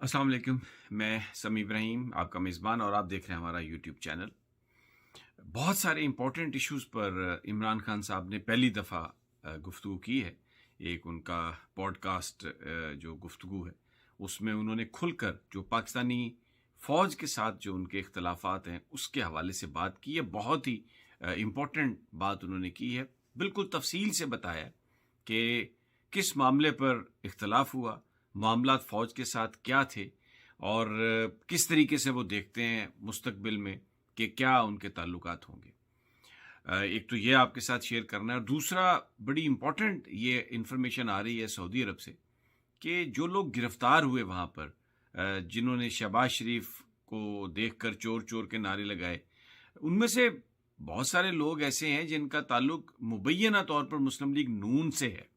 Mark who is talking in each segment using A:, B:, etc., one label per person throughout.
A: السلام علیکم. میں سمی ابراہیم آپ کا میزبان اور آپ دیکھ رہے ہیں ہمارا یوٹیوب چینل. بہت سارے امپورٹنٹ ایشوز پر عمران خان صاحب نے پہلی دفعہ گفتگو کی ہے. ایک ان کا پوڈ کاسٹ جو گفتگو ہے اس میں انہوں نے کھل کر جو پاکستانی فوج کے ساتھ جو ان کے اختلافات ہیں اس کے حوالے سے بات کی ہے. بہت ہی امپورٹنٹ بات انہوں نے کی ہے. بالکل تفصیل سے بتایا کہ کس معاملے پر اختلاف ہوا, معاملات فوج کے ساتھ کیا تھے اور کس طریقے سے وہ دیکھتے ہیں مستقبل میں کہ کیا ان کے تعلقات ہوں گے. ایک تو یہ آپ کے ساتھ شیئر کرنا ہے, اور دوسرا بڑی امپورٹنٹ یہ انفارمیشن آ رہی ہے سعودی عرب سے کہ جو لوگ گرفتار ہوئے وہاں پر, جنہوں نے شہباز شریف کو دیکھ کر چور چور کے نعرے لگائے, ان میں سے بہت سارے لوگ ایسے ہیں جن کا تعلق مبینہ طور پر مسلم لیگ نون سے ہے.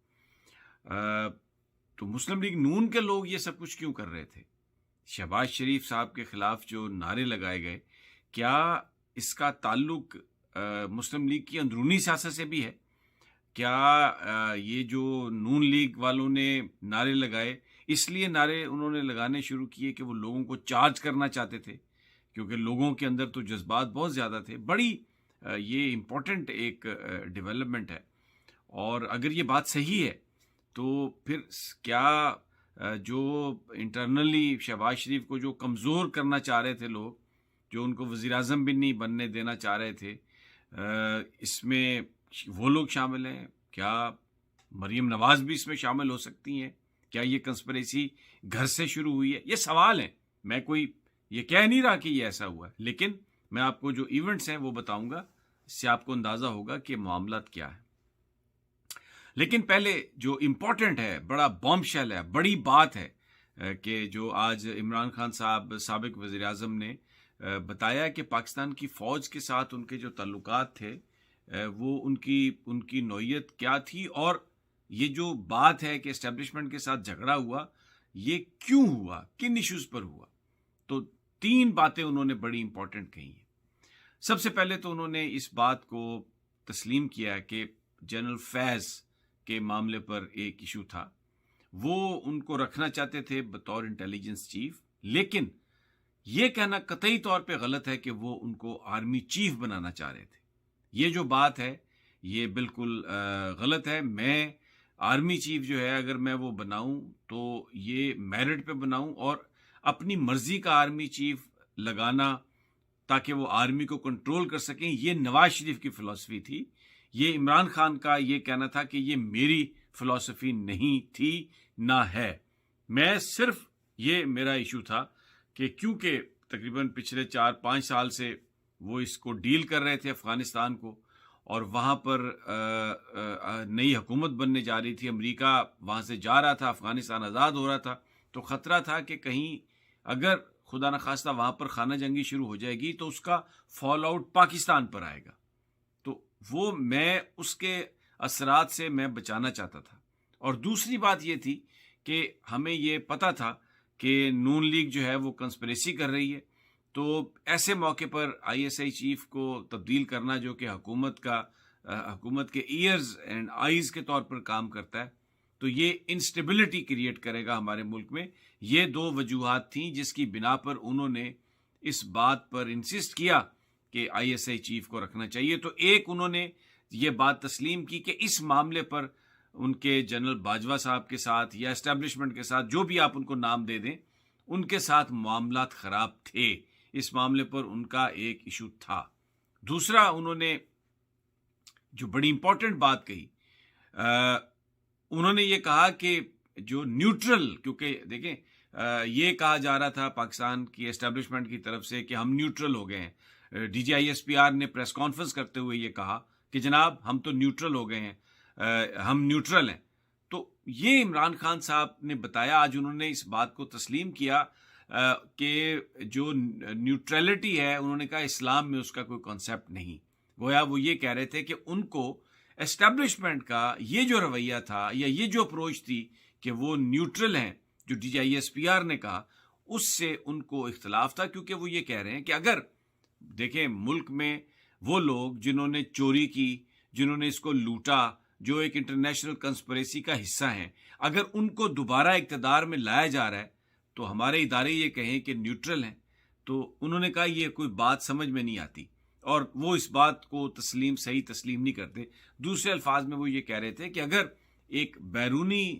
A: تو مسلم لیگ نون کے لوگ یہ سب کچھ کیوں کر رہے تھے؟ شہباز شریف صاحب کے خلاف جو نعرے لگائے گئے, کیا اس کا تعلق مسلم لیگ کی اندرونی سیاست سے بھی ہے؟ کیا یہ جو نون لیگ والوں نے نعرے لگائے اس لیے نعرے انہوں نے لگانے شروع کیے کہ وہ لوگوں کو چارج کرنا چاہتے تھے, کیونکہ لوگوں کے اندر تو جذبات بہت زیادہ تھے؟ بڑی یہ امپورٹنٹ ایک ڈیولپمنٹ ہے. اور اگر یہ بات صحیح ہے تو پھر کیا جو انٹرنلی شہباز شریف کو جو کمزور کرنا چاہ رہے تھے لوگ, جو ان کو وزیر اعظم بھی نہیں بننے دینا چاہ رہے تھے, اس میں وہ لوگ شامل ہیں؟ کیا مریم نواز بھی اس میں شامل ہو سکتی ہیں؟ کیا یہ کنسپریسی گھر سے شروع ہوئی ہے؟ یہ سوال ہیں. میں کوئی یہ کہہ نہیں رہا کہ یہ ایسا ہوا ہے, لیکن میں آپ کو جو ایونٹس ہیں وہ بتاؤں گا, اس سے آپ کو اندازہ ہوگا کہ معاملات کیا ہے. لیکن پہلے جو امپورٹنٹ ہے, بڑا بام شیل ہے, بڑی بات ہے کہ جو آج عمران خان صاحب سابق وزیر اعظم نے بتایا کہ پاکستان کی فوج کے ساتھ ان کے جو تعلقات تھے وہ ان کی نوعیت کیا تھی, اور یہ جو بات ہے کہ اسٹیبلشمنٹ کے ساتھ جھگڑا ہوا, یہ کیوں ہوا, کن ایشوز پر ہوا. تو 3 باتیں انہوں نے بڑی امپورٹنٹ کہی ہیں. سب سے پہلے تو انہوں نے اس بات کو تسلیم کیا کہ جنرل فیض کے معاملے پر ایک ایشو تھا, وہ ان کو رکھنا چاہتے تھے بطور انٹیلیجنس چیف, لیکن یہ کہنا قطعی طور پہ غلط ہے کہ وہ ان کو آرمی چیف بنانا چاہ رہے تھے. یہ جو بات ہے یہ بالکل غلط ہے. میں آرمی چیف جو ہے اگر میں وہ بناؤں تو یہ میرٹ پہ بناؤں, اور اپنی مرضی کا آرمی چیف لگانا تاکہ وہ آرمی کو کنٹرول کر سکیں, یہ نواز شریف کی فلسفی تھی. یہ عمران خان کا یہ کہنا تھا کہ یہ میری فلسفی نہیں تھی, نہ ہے. میں صرف یہ میرا ایشو تھا کہ کیونکہ تقریباً پچھلے 4-5 سال سے وہ اس کو ڈیل کر رہے تھے افغانستان کو, اور وہاں پر نئی حکومت بننے جا رہی تھی, امریکہ وہاں سے جا رہا تھا, افغانستان آزاد ہو رہا تھا, تو خطرہ تھا کہ کہیں اگر خدا نخواستہ وہاں پر خانہ جنگی شروع ہو جائے گی تو اس کا فال آؤٹ پاکستان پر آئے گا. تو وہ میں اس کے اثرات سے میں بچانا چاہتا تھا. اور دوسری بات یہ تھی کہ ہمیں یہ پتہ تھا کہ نون لیگ جو ہے وہ کنسپریسی کر رہی ہے, تو ایسے موقع پر آئی ایس آئی چیف کو تبدیل کرنا جو کہ حکومت کے ایئرز اینڈ آئیز کے طور پر کام کرتا ہے, تو یہ انسٹیبلٹی کریٹ کرے گا ہمارے ملک میں. یہ 2 وجوہات تھیں جس کی بنا پر انہوں نے اس بات پر انسسٹ کیا کہ آئی ایس آئی چیف کو رکھنا چاہیے. تو ایک انہوں نے یہ بات تسلیم کی کہ اس معاملے پر ان کے جنرل باجوہ صاحب کے ساتھ یا اسٹیبلشمنٹ کے ساتھ, جو بھی آپ ان کو نام دے دیں, ان کے ساتھ معاملات خراب تھے. اس معاملے پر ان کا ایک ایشو تھا. دوسرا انہوں نے جو بڑی امپورٹنٹ بات کہی, انہوں نے یہ کہا کہ جو نیوٹرل, کیونکہ دیکھیں یہ کہا جا رہا تھا پاکستان کی اسٹیبلشمنٹ کی طرف سے کہ ہم نیوٹرل ہو گئے ہیں. D G I S P R نے پریس کانفرنس کرتے ہوئے یہ کہا کہ جناب ہم تو نیوٹرل ہو گئے ہیں, ہم نیوٹرل ہیں. تو یہ عمران خان صاحب نے بتایا, آج انہوں نے اس بات کو تسلیم کیا کہ جو نیوٹرلٹی ہے, انہوں نے کہا اسلام میں اس کا کوئی کانسیپٹ نہیں. گویا وہ یہ کہہ رہے تھے کہ ان کو اسٹیبلشمنٹ کا یہ جو رویہ تھا یا یہ جو اپروچ تھی کہ وہ نیوٹرل ہیں, جو D G I S P R نے کہا, اس سے ان کو اختلاف تھا. کیونکہ وہ یہ کہہ رہے ہیں کہ اگر دیکھیں ملک میں وہ لوگ جنہوں نے چوری کی, جنہوں نے اس کو لوٹا, جو ایک انٹرنیشنل کنسپریسی کا حصہ ہیں, اگر ان کو دوبارہ اقتدار میں لایا جا رہا ہے تو ہمارے ادارے یہ کہیں کہ نیوٹرل ہیں، تو انہوں نے کہا یہ کوئی بات سمجھ میں نہیں آتی، اور وہ اس بات کو صحیح تسلیم نہیں کرتے۔ دوسرے الفاظ میں وہ یہ کہہ رہے تھے کہ اگر ایک بیرونی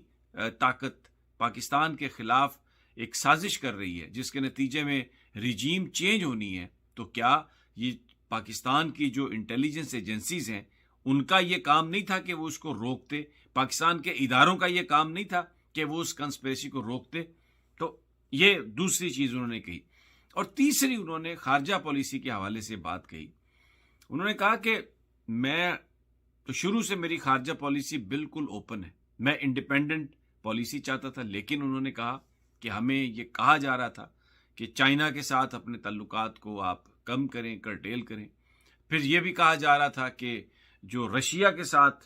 A: طاقت پاکستان کے خلاف ایک سازش کر رہی ہے جس کے نتیجے میں ریجیم چینج ہونی ہے، تو کیا یہ پاکستان کی جو انٹیلیجنس ایجنسیز ہیں ان کا یہ کام نہیں تھا کہ وہ اس کو روکتے؟ پاکستان کے اداروں کا یہ کام نہیں تھا کہ وہ اس کنسپریسی کو روکتے؟ تو یہ دوسری چیز انہوں نے کہی۔ اور تیسری انہوں نے خارجہ پالیسی کے حوالے سے بات کہی۔ انہوں نے کہا کہ میں تو شروع سے میری خارجہ پالیسی بالکل اوپن ہے، میں انڈیپینڈنٹ پالیسی چاہتا تھا، لیکن انہوں نے کہا کہ ہمیں یہ کہا جا رہا تھا کہ چائنا کے ساتھ اپنے تعلقات کو آپ کم کریں، کرٹیل کریں۔ پھر یہ بھی کہا جا رہا تھا کہ جو رشیا کے ساتھ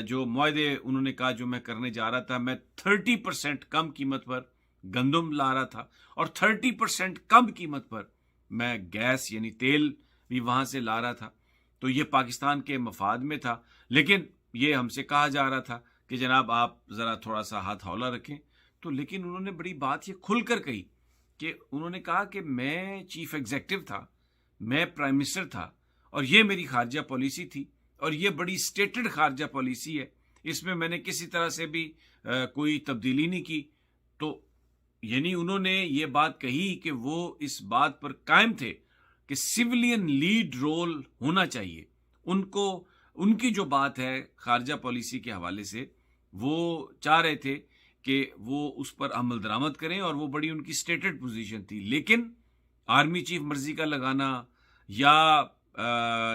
A: جو معاہدے انہوں نے کہا جو میں کرنے جا رہا تھا، میں 30% کم قیمت پر گندم لا رہا تھا اور 30% کم قیمت پر میں گیس یعنی تیل بھی وہاں سے لا رہا تھا، تو یہ پاکستان کے مفاد میں تھا۔ لیکن یہ ہم سے کہا جا رہا تھا کہ جناب آپ ذرا تھوڑا سا ہاتھ ہولا رکھیں۔ تو لیکن انہوں نے بڑی بات یہ کھل کر کہی کہ انہوں نے کہا کہ میں چیف ایگزیکٹو تھا، میں پرائم منسٹر تھا، اور یہ میری خارجہ پالیسی تھی، اور یہ بڑی سٹیٹڈ خارجہ پالیسی ہے، اس میں نے کسی طرح سے بھی کوئی تبدیلی نہیں کی۔ تو یعنی انہوں نے یہ بات کہی کہ وہ اس بات پر قائم تھے کہ سویلین لیڈ رول ہونا چاہیے۔ ان کی جو بات ہے خارجہ پالیسی کے حوالے سے، وہ چاہ رہے تھے کہ وہ اس پر عمل درآمد کریں، اور وہ بڑی ان کی سٹیٹڈ پوزیشن تھی۔ لیکن آرمی چیف مرضی کا لگانا یا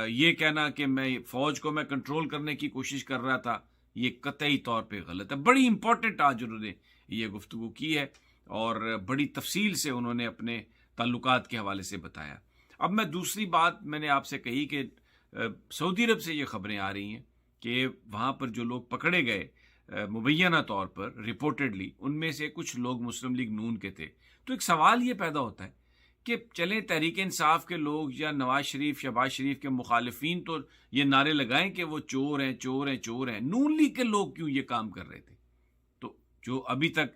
A: یہ کہنا کہ میں فوج کو میں کنٹرول کرنے کی کوشش کر رہا تھا، یہ قطعی طور پہ غلط ہے۔ بڑی امپورٹنٹ آج انہوں نے یہ گفتگو کی ہے، اور بڑی تفصیل سے انہوں نے اپنے تعلقات کے حوالے سے بتایا۔ اب میں دوسری بات میں نے آپ سے کہی کہ سعودی عرب سے یہ خبریں آ رہی ہیں کہ وہاں پر جو لوگ پکڑے گئے مبینہ طور پر ریپورٹڈلی، ان میں سے کچھ لوگ مسلم لیگ نون کے تھے۔ تو ایک سوال یہ پیدا ہوتا ہے کہ چلیں تحریک انصاف کے لوگ یا نواز شریف، شہباز شریف کے مخالفین تو یہ نعرے لگائیں کہ وہ چور ہیں، چور ہیں، چور ہیں، نون لیگ کے لوگ کیوں یہ کام کر رہے تھے؟ تو جو ابھی تک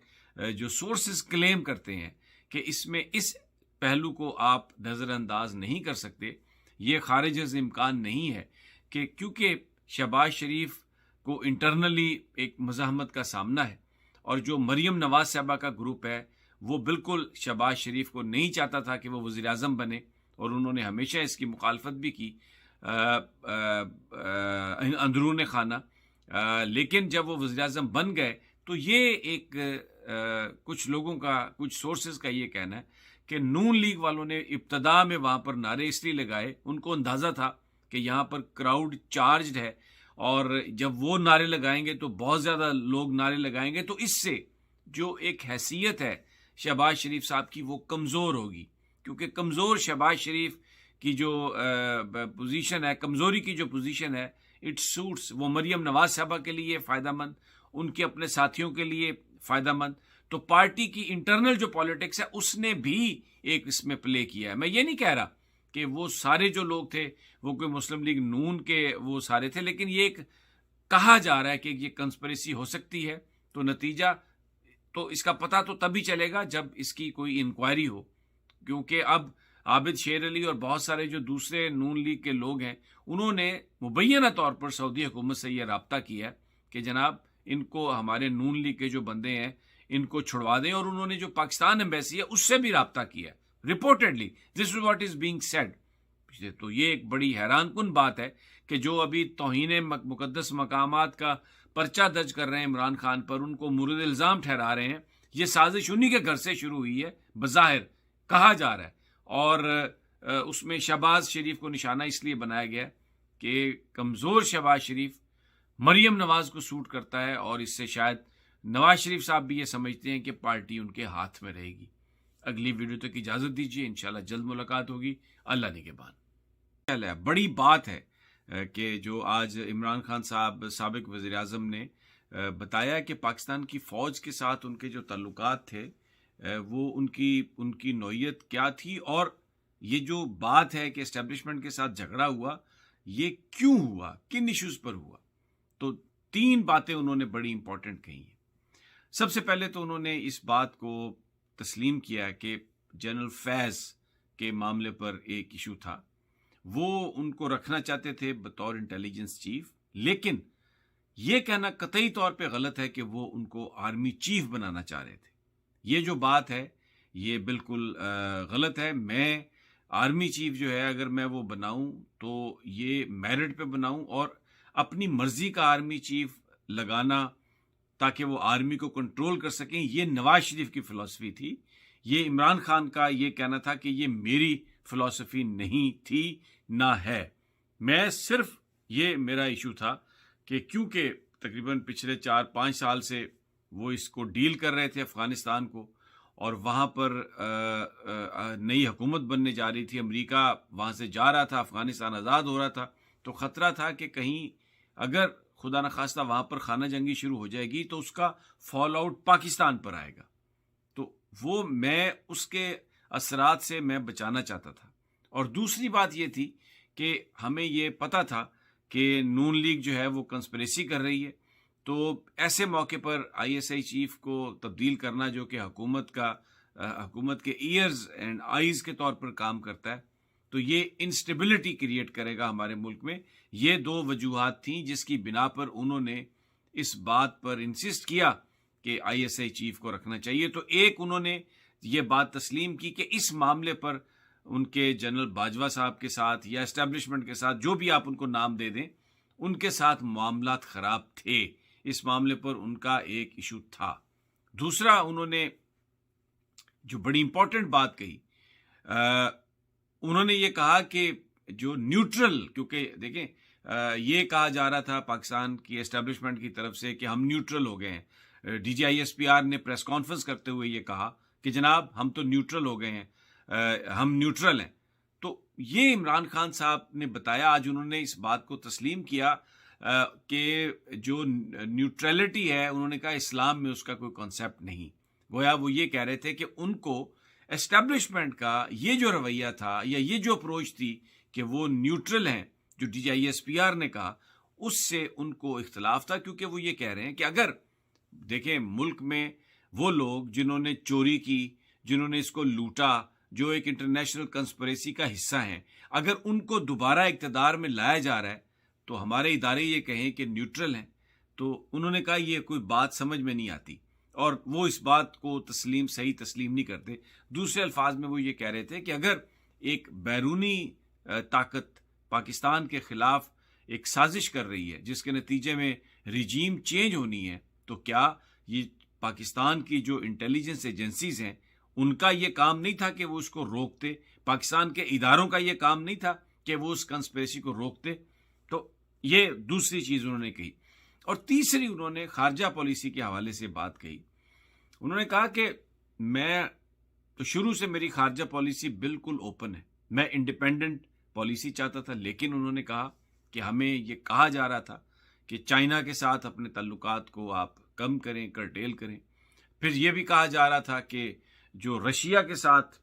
A: جو سورسز کلیم کرتے ہیں کہ اس میں اس پہلو کو آپ نظر انداز نہیں کر سکتے، یہ خارج از امکان نہیں ہے کہ کیونکہ شہباز شریف کو انٹرنلی ایک مزاحمت کا سامنا ہے، اور جو مریم نواز صاحبہ کا گروپ ہے وہ بالکل شہباز شریف کو نہیں چاہتا تھا کہ وہ وزیر اعظم بنے، اور انہوں نے ہمیشہ اس کی مخالفت بھی کی اندرون خانہ۔ لیکن جب وہ وزیر اعظم بن گئے تو یہ ایک کچھ لوگوں کا، کچھ سورسز کا یہ کہنا ہے کہ نون لیگ والوں نے ابتدا میں وہاں پر نعرے اس لیے لگائے، ان کو اندازہ تھا کہ یہاں پر کراؤڈ چارجڈ ہے، اور جب وہ نعرے لگائیں گے تو بہت زیادہ لوگ نعرے لگائیں گے، تو اس سے جو ایک حیثیت ہے شہباز شریف صاحب کی وہ کمزور ہوگی، کیونکہ کمزور شہباز شریف کی جو پوزیشن ہے، کمزوری کی جو پوزیشن ہے، اٹ سوٹس، وہ مریم نواز صاحبہ کے لیے فائدہ مند، ان کے اپنے ساتھیوں کے لیے فائدہ مند۔ تو پارٹی کی انٹرنل جو پالیٹکس ہے اس نے بھی ایک اس میں پلے کیا ہے۔ میں یہ نہیں کہہ رہا کہ وہ سارے جو لوگ تھے وہ کوئی مسلم لیگ نون کے وہ سارے تھے، لیکن یہ ایک کہا جا رہا ہے کہ یہ کنسپریسی ہو سکتی ہے۔ تو نتیجہ تو اس کا پتہ تو تبھی چلے گا جب اس کی کوئی انکوائری ہو، کیونکہ اب عابد شیر علی اور بہت سارے جو دوسرے نون لیگ کے لوگ ہیں انہوں نے مبینہ طور پر سعودی حکومت سے یہ رابطہ کیا ہے کہ جناب ان کو، ہمارے نون لیگ کے جو بندے ہیں ان کو چھڑوا دیں، اور انہوں نے جو پاکستان ایمبیسی ہے اس سے بھی رابطہ کیا reportedly, this is what is being said. تو یہ ایک بڑی حیران کن بات ہے کہ جو ابھی توہین مقدس مقامات کا پرچہ درج کر رہے ہیں عمران خان پر، ان کو مورد الزام ٹھہرا رہے ہیں، یہ سازش انہی کے گھر سے شروع ہوئی ہے بظاہر کہا جا رہا ہے، اور اس میں شہباز شریف کو نشانہ اس لیے بنایا گیا کہ کمزور شہباز شریف مریم نواز کو سوٹ کرتا ہے، اور اس سے شاید نواز شریف صاحب بھی یہ سمجھتے ہیں کہ پارٹی ان کے ہاتھ میں رہے گی۔ اگلی ویڈیو تک اجازت دیجیے، انشاءاللہ جلد ملاقات ہوگی، اللہ نگہبان۔ بڑی بات ہے کہ جو آج عمران خان صاحب سابق وزیر اعظم نے بتایا کہ پاکستان کی فوج کے ساتھ ان کے جو تعلقات تھے وہ ان کی نوعیت کیا تھی، اور یہ جو بات ہے کہ اسٹیبلشمنٹ کے ساتھ جھگڑا ہوا، یہ کیوں ہوا، کن ایشوز پر ہوا۔ تو 3 باتیں انہوں نے بڑی امپورٹنٹ کہی ہیں۔ سب سے پہلے تو انہوں نے اس بات کو تسلیم کیا کہ جنرل فیض کے معاملے پر ایک ایشو تھا، وہ ان کو رکھنا چاہتے تھے بطور انٹیلیجنس چیف، لیکن یہ کہنا قطعی طور پہ غلط ہے کہ وہ ان کو آرمی چیف بنانا چاہ رہے تھے۔ یہ جو بات ہے یہ بالکل غلط ہے۔ میں آرمی چیف جو ہے اگر میں وہ بناؤں تو یہ میرٹ پہ بناؤں، اور اپنی مرضی کا آرمی چیف لگانا تاکہ وہ آرمی کو کنٹرول کر سکیں، یہ نواز شریف کی فلسفی تھی۔ یہ عمران خان کا یہ کہنا تھا کہ یہ میری فلسفی نہیں تھی، نہ ہے۔ میں صرف یہ میرا ایشو تھا کہ کیونکہ تقریباً پچھلے 4-5 سال سے وہ اس کو ڈیل کر رہے تھے افغانستان کو، اور وہاں پر نئی حکومت بننے جا رہی تھی، امریکہ وہاں سے جا رہا تھا، افغانستان آزاد ہو رہا تھا، تو خطرہ تھا کہ کہیں اگر خدا نخواستہ وہاں پر خانہ جنگی شروع ہو جائے گی تو اس کا فال آؤٹ پاکستان پر آئے گا، تو وہ میں اس کے اثرات سے میں بچانا چاہتا تھا۔ اور دوسری بات یہ تھی کہ ہمیں یہ پتہ تھا کہ نون لیگ جو ہے وہ کنسپریسی کر رہی ہے، تو ایسے موقع پر آئی ایس آئی چیف کو تبدیل کرنا جو کہ حکومت کے ایئرز اینڈ آئیز کے طور پر کام کرتا ہے، تو یہ انسٹیبلٹی کریٹ کرے گا ہمارے ملک میں۔ یہ 2 وجوہات تھیں جس کی بنا پر انہوں نے اس بات پر انسسٹ کیا کہ آئی ایس آئی چیف کو رکھنا چاہیے۔ تو ایک انہوں نے یہ بات تسلیم کی کہ اس معاملے پر ان کے جنرل باجوہ صاحب کے ساتھ یا اسٹیبلشمنٹ کے ساتھ، جو بھی آپ ان کو نام دے دیں، ان کے ساتھ معاملات خراب تھے، اس معاملے پر ان کا ایک ایشو تھا۔ دوسرا انہوں نے جو بڑی امپورٹنٹ بات کہی، انہوں نے یہ کہا کہ جو نیوٹرل، کیونکہ دیکھیں یہ کہا جا رہا تھا پاکستان کی اسٹیبلشمنٹ کی طرف سے کہ ہم نیوٹرل ہو گئے ہیں۔ D G I S P R نے پریس کانفرنس کرتے ہوئے یہ کہا کہ جناب ہم تو نیوٹرل ہو گئے ہیں، ہم نیوٹرل ہیں۔ تو یہ عمران خان صاحب نے بتایا، آج انہوں نے اس بات کو تسلیم کیا کہ جو نیوٹرلٹی ہے، انہوں نے کہا اسلام میں اس کا کوئی کانسیپٹ نہیں۔ گویا وہ یہ کہہ رہے تھے کہ ان کو اسٹیبلشمنٹ کا یہ جو رویہ تھا یا یہ جو اپروچ تھی کہ وہ نیوٹرل ہیں، جو D G I S P R نے کہا، اس سے ان کو اختلاف تھا، کیونکہ وہ یہ کہہ رہے ہیں کہ اگر دیکھیں ملک میں وہ لوگ جنہوں نے چوری کی، جنہوں نے اس کو لوٹا، جو ایک انٹرنیشنل کنسپریسی کا حصہ ہیں، اگر ان کو دوبارہ اقتدار میں لایا جا رہا ہے تو ہمارے ادارے یہ کہیں کہ نیوٹرل ہیں، تو انہوں نے کہا یہ کوئی بات سمجھ میں نہیں آتی، اور وہ اس بات کو صحیح تسلیم نہیں کرتے۔ دوسرے الفاظ میں وہ یہ کہہ رہے تھے کہ اگر ایک بیرونی طاقت پاکستان کے خلاف ایک سازش کر رہی ہے جس کے نتیجے میں ریجیم چینج ہونی ہے، تو کیا یہ پاکستان کی جو انٹیلیجنس ایجنسیز ہیں ان کا یہ کام نہیں تھا کہ وہ اس کو روکتے؟ پاکستان کے اداروں کا یہ کام نہیں تھا کہ وہ اس کنسپریسی کو روکتے؟ تو یہ دوسری چیز انہوں نے کہی۔ اور تیسری انہوں نے خارجہ پالیسی کے حوالے سے بات کہی۔ انہوں نے کہا کہ میں تو شروع سے میری خارجہ پالیسی بالکل اوپن ہے، میں انڈیپینڈنٹ پالیسی چاہتا تھا، لیکن انہوں نے کہا کہ ہمیں یہ کہا جا رہا تھا کہ چائنا کے ساتھ اپنے تعلقات کو آپ کم کریں، کرٹیل کریں۔ پھر یہ بھی کہا جا رہا تھا کہ جو رشیا کے ساتھ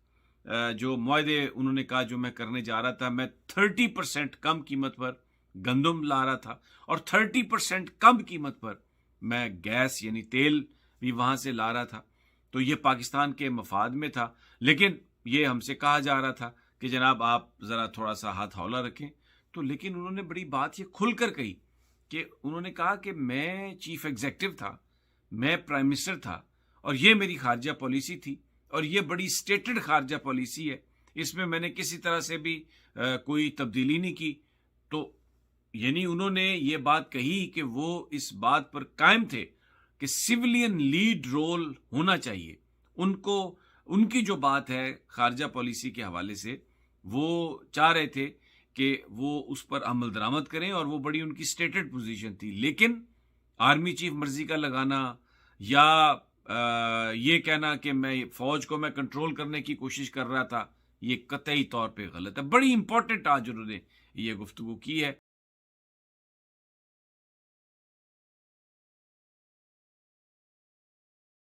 A: جو معاہدے انہوں نے کہا جو میں کرنے جا رہا تھا، میں 30% کم قیمت پر گندم لا رہا تھا، اور 30% کم قیمت پر میں گیس یعنی تیل بھی وہاں سے لا رہا تھا، تو یہ پاکستان کے مفاد میں تھا۔ لیکن یہ ہم سے کہا جا رہا تھا کہ جناب آپ ذرا تھوڑا سا ہاتھ ہولا رکھیں۔ تو لیکن انہوں نے بڑی بات یہ کھل کر کہی کہ انہوں نے کہا کہ میں چیف ایگزیکٹو تھا، میں پرائم منسٹر تھا، اور یہ میری خارجہ پالیسی تھی، اور یہ بڑی اسٹیٹڈ خارجہ پالیسی ہے، اس میں میں نے کسی طرح سے بھی کوئی تبدیلی نہیں کی۔ تو یعنی انہوں نے یہ بات کہی کہ وہ اس بات پر قائم تھے کہ سیولین لیڈ رول ہونا چاہیے۔ ان کی جو بات ہے خارجہ پالیسی کے حوالے سے، وہ چاہ رہے تھے کہ وہ اس پر عمل درآمد کریں، اور وہ بڑی ان کی اسٹیٹڈ پوزیشن تھی۔ لیکن آرمی چیف مرضی کا لگانا یا یہ کہنا کہ میں فوج کو میں کنٹرول کرنے کی کوشش کر رہا تھا، یہ قطعی طور پہ غلط ہے۔ بڑی امپورٹنٹ آج انہوں نے یہ گفتگو کی ہے۔